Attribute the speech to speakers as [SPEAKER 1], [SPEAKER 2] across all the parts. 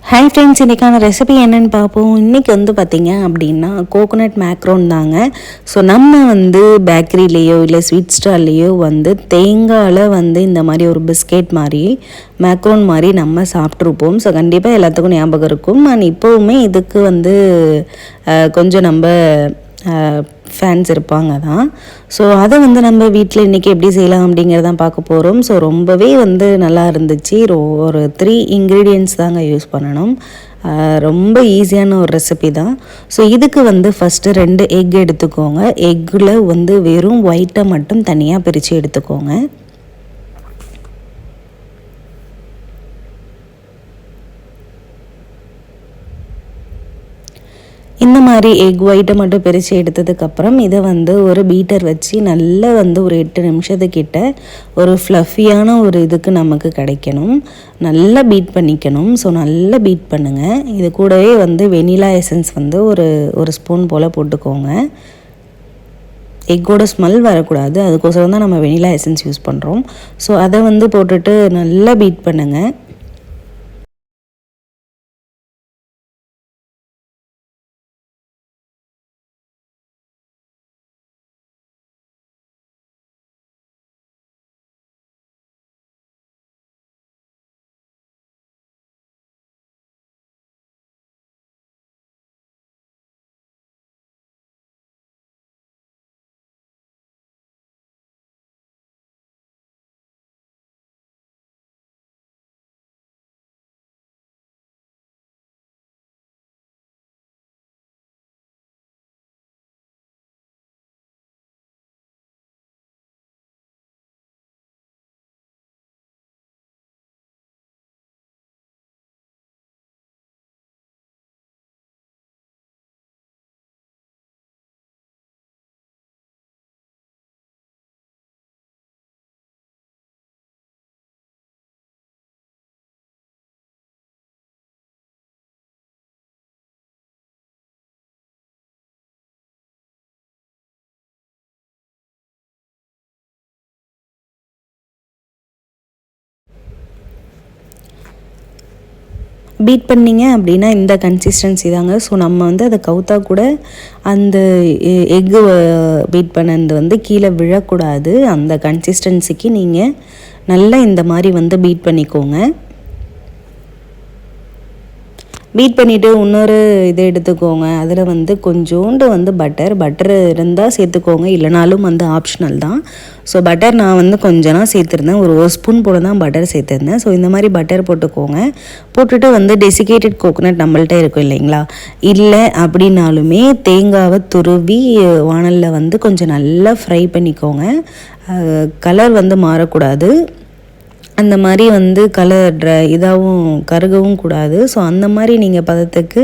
[SPEAKER 1] Hi friends, இன்றைக்கான recipe என்னென்னு பார்ப்போம். இன்றைக்கி பார்த்திங்க அப்படின்னா கோகோனட் மேக்ரோன் தாங்க. ஸோ நம்ம பேக்கரிலேயோ இல்லை ஸ்வீட் ஸ்டால்லையோ தேங்காயில் இந்த மாதிரி ஒரு பிஸ்கெட் மாதிரி மேக்ரோன் மாதிரி நம்ம சாப்பிட்ருப்போம். ஸோ கண்டிப்பாக எல்லாத்துக்கும் ஞாபகம் இருக்கும். நான் இப்போவுமே இதுக்கு கொஞ்சம் நம்ம ஃபேன்ஸ் இருப்பாங்க தான். ஸோ அதை நம்ம வீட்டில் இன்றைக்கி எப்படி செய்யலாம் அப்படிங்கிறதான் பார்க்க போகிறோம். ஸோ ரொம்பவே நல்லா இருந்துச்சு. ஒரு 3 இன்க்ரீடியன்ட்ஸ் தாங்க யூஸ் பண்ணணும். ரொம்ப ஈஸியான ஒரு ரெசிபி தான். ஸோ இதுக்கு ஃபஸ்ட்டு 2 எக் எடுத்துக்கோங்க. எக்கில் வெறும் ஒயிட்டை மட்டும் தனியாக பிரித்து எடுத்துக்கோங்க. இந்த மாதிரி எக் ஒயிட்டை மட்டும் பிரித்து எடுத்ததுக்கப்புறம் இதை ஒரு பீட்டர் வச்சு நல்லா ஒரு 8 நிமிஷத்துக்கிட்ட ஒரு ஃப்ளஃபியான ஒரு இதுக்கு நமக்கு கிடைக்கணும். நல்லா பீட் பண்ணிக்கணும். ஸோ நல்லா பீட் பண்ணுங்கள். இது கூடவே வெனிலா எசன்ஸ் ஒரு ஸ்பூன் போல் போட்டுக்கோங்க. எக்கோட ஸ்மெல் வரக்கூடாது, அதுக்கோசரம் தான் நம்ம வெனிலா எசன்ஸ் யூஸ் பண்ணுறோம். ஸோ அதை போட்டுட்டு நல்லா பீட் பண்ணுங்கள். பீட் பண்ணிங்க அப்படின்னா இந்த கன்சிஸ்டன்சி தாங்க. ஸோ நம்ம அதை கவுத்தா கூட அந்த எக்கு பீட் பண்ணது கீழே விழக்கூடாது. அந்த கன்சிஸ்டன்சிக்கு நீங்கள் நல்லா இந்த மாதிரி பீட் பண்ணிக்கோங்க. பீட் பண்ணிவிட்டு இன்னொரு இதை எடுத்துக்கோங்க. அதில் கொஞ்சோண்டு பட்டர் இருந்தால் சேர்த்துக்கோங்க, இல்லைனாலும் ஆப்ஷனல் தான். ஸோ பட்டர் நான் கொஞ்சம் சேர்த்துருந்தேன். ஒரு ஸ்பூன் போல் தான் பட்டர் சேர்த்துருந்தேன். ஸோ இந்த மாதிரி பட்டர் போட்டுக்கோங்க. போட்டுட்டு டெசிகேட்டட் கோகோனட் நம்மள்கிட்ட இருக்கும் இல்லைங்களா, இல்லை அப்படின்னாலுமே தேங்காவை துருவி வானலில் கொஞ்சம் நல்லா ஃப்ரை பண்ணிக்கோங்க. கலர் மாறக்கூடாது. அந்த மாதிரி கலர் இதாகவும் கருகவும் கூடாது. ஸோ அந்த மாதிரி நீங்கள் பதத்துக்கு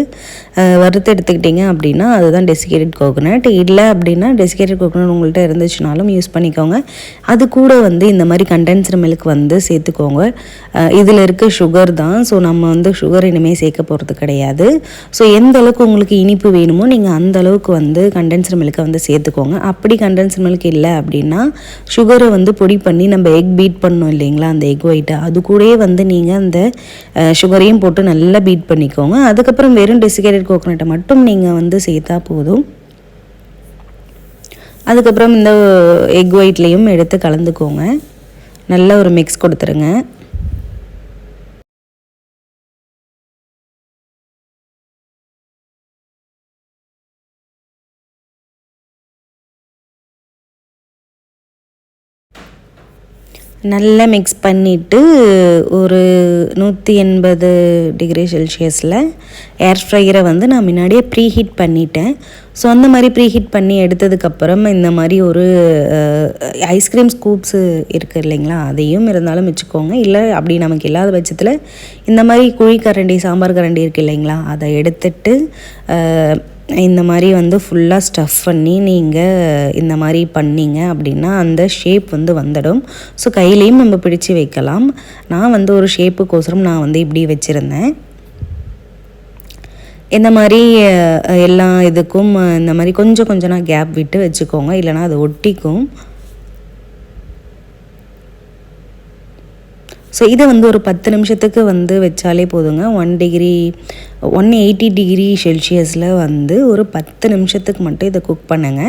[SPEAKER 1] வறுத்து எடுத்துக்கிட்டிங்க அப்படின்னா அதுதான் டெசிகேட்டட் கோகோனட். இல்லை அப்படின்னா டெசிகேட்டட் கோகோனட் உங்கள்கிட்ட இருந்துச்சுனாலும் யூஸ் பண்ணிக்கோங்க. அது கூட இந்த மாதிரி கண்டென்ஸ்டு மில்க் சேர்த்துக்கோங்க. இதில் இருக்க சுகர் தான். ஸோ நம்ம சுகர் இனிமேல் சேர்க்க போகிறது கிடையாது. ஸோ எந்த அளவுக்கு உங்களுக்கு இனிப்பு வேணுமோ நீங்கள் அந்த அளவுக்கு கண்டென்ஸ்டு மில்கை சேர்த்துக்கோங்க. அப்படி கண்டென்ஸ்டு மில்க் இல்லை அப்படின்னா சுகரை பொடி பண்ணி நம்ம எக் பீட் பண்ணோம் இல்லைங்களா, அந்த எக் ஒயிட்டு அது கூடயே நீங்கள் அந்த சுகரையும் போட்டு நல்லா பீட் பண்ணிக்கோங்க. அதுக்கப்புறம் வெறும் டெசிகேட்டட் கோகோனட்டை மட்டும் நீங்கள் சேர்த்தா போதும். அதுக்கப்புறம் இந்த எக் ஒயிட்லேயும் எடுத்து கலந்துக்கோங்க. நல்ல ஒரு மிக்ஸ் கொடுத்துருங்க. நல்லா மிக்ஸ் பண்ணிவிட்டு ஒரு 180 டிகிரி செல்சியஸில் ஏர் ஃப்ரையரை நான் முன்னாடியே ப்ரீ ஹீட் பண்ணிட்டேன். ஸோ அந்த மாதிரி ப்ரீ ஹீட் பண்ணி எடுத்ததுக்கப்புறம் இந்த மாதிரி ஒரு ஐஸ்கிரீம் ஸ்கூப்ஸு இருக்குது இல்லைங்களா, அதையும் இருந்தாலும் வச்சுக்கோங்க. இல்லை அப்படி நமக்கு இல்லாத பட்சத்தில் இந்த மாதிரி குழி கரண்டி, சாம்பார் கரண்டி இருக்குது இல்லைங்களா, அதை எடுத்துட்டு இந்த மாதிரி ஃபுல்லாக ஸ்டஃப் பண்ணி நீங்கள் இந்த மாதிரி பண்ணிங்க அப்படின்னா அந்த ஷேப் வந்துடும். ஸோ கையிலையும் நம்ம பிடிச்சி வைக்கலாம். நான் ஒரு ஷேப்புக்கோசரம் நான் இப்படி வச்சுருந்தேன். இந்த மாதிரி எல்லா இதுக்கும் இந்த மாதிரி கொஞ்சம் கொஞ்சம் கேப் விட்டு வச்சுக்கோங்க, இல்லைனா அது ஒட்டிக்கும். ஸோ இதை வந்து ஒரு 10 நிமிஷத்துக்கு வந்து வச்சாலே போதுங்க. 180 டிகிரி செல்சியஸில் வந்து ஒரு 10 நிமிஷத்துக்கு மட்டும் இதை குக் பண்ணுங்க.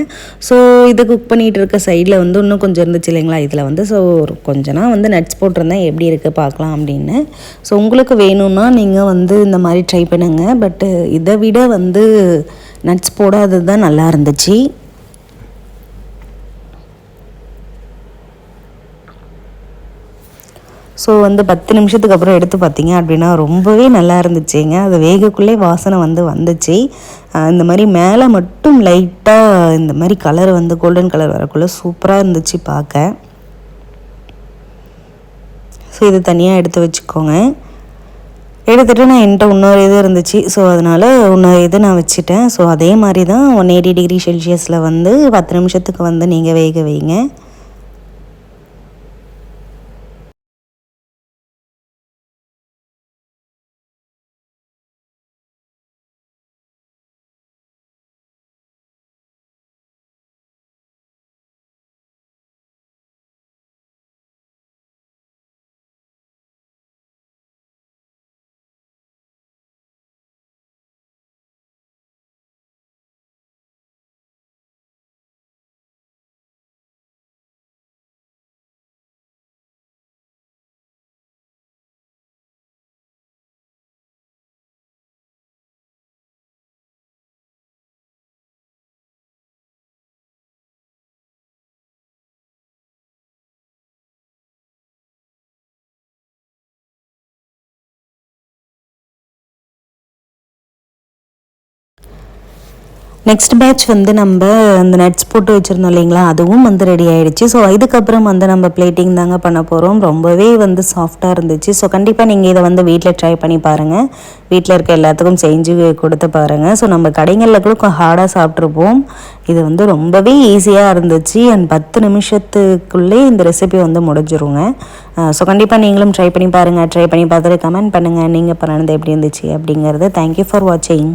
[SPEAKER 1] ஸோ இதை குக் பண்ணிகிட்டு இருக்க சைடில் வந்து இன்னும் கொஞ்சம் இருந்துச்சு இல்லைங்களா இதில் வந்து. ஸோ கொஞ்சம்னா வந்து நட்ஸ் போட்டிருந்தேன், எப்படி இருக்குது பார்க்கலாம் அப்படின்னு. ஸோ உங்களுக்கு வேணும்னா நீங்கள் வந்து இந்த மாதிரி ட்ரை பண்ணுங்கள். பட்டு இதை விட வந்து நட்ஸ் போடாதது தான் நல்லா இருந்துச்சு. ஸோ வந்து 10 நிமிஷத்துக்கு அப்புறம் எடுத்து பார்த்தீங்க அப்படின்னா ரொம்பவே நல்லா இருந்துச்சுங்க. அது வேகக்குள்ளே வாசனை வந்து வந்துச்சு. இந்த மாதிரி மேலே மட்டும் லைட்டாக இந்த மாதிரி கலர் வந்து கோல்டன் கலர் வரக்குள்ளே சூப்பராக இருந்துச்சு பார்க்க. ஸோ இது தனியாக எடுத்து வச்சுக்கோங்க. எடுத்துகிட்டு நான் என்கிட்ட இன்னொரு இது இருந்துச்சு. ஸோ அதனால் இன்னொரு இது நான் வச்சுட்டேன். ஸோ அதே மாதிரி தான் 180 டிகிரி செல்சியஸில் வந்து 10 நிமிஷத்துக்கு வந்து நீங்கள் வேக வைங்க. நெக்ஸ்ட் பேட்ச் வந்து நம்ம அந்த நட்ஸ் போட்டு வச்சுருந்தோம் இல்லைங்களா, அதுவும் வந்து ரெடி ஆகிடுச்சு. ஸோ இதுக்கப்புறம் வந்து நம்ம பிளேட்டிங் தாங்க பண்ண போகிறோம். ரொம்பவே வந்து சாஃப்டாக இருந்துச்சு. ஸோ கண்டிப்பாக நீங்கள் இதை வந்து வீட்டில் ட்ரை பண்ணி பாருங்கள். வீட்டில் இருக்க எல்லாத்துக்கும் செஞ்சு கொடுத்து பாருங்கள். ஸோ நம்ம கடைகளில் கூட ஹார்டாக சாப்பிட்ருப்போம். இது வந்து ரொம்பவே ஈஸியாக இருந்துச்சு. அண்ட் 10 நிமிஷத்துக்குள்ளே இந்த ரெசிபி வந்து முடிஞ்சிருங்க. ஸோ கண்டிப்பாக நீங்களும் ட்ரை பண்ணி பாருங்கள். ட்ரை பண்ணி பார்த்துட்டு கமெண்ட் பண்ணுங்கள் நீங்கள் பண்ணது எப்படி இருந்துச்சு அப்படிங்கிறது. தேங்க்யூ ஃபார் வாட்சிங்.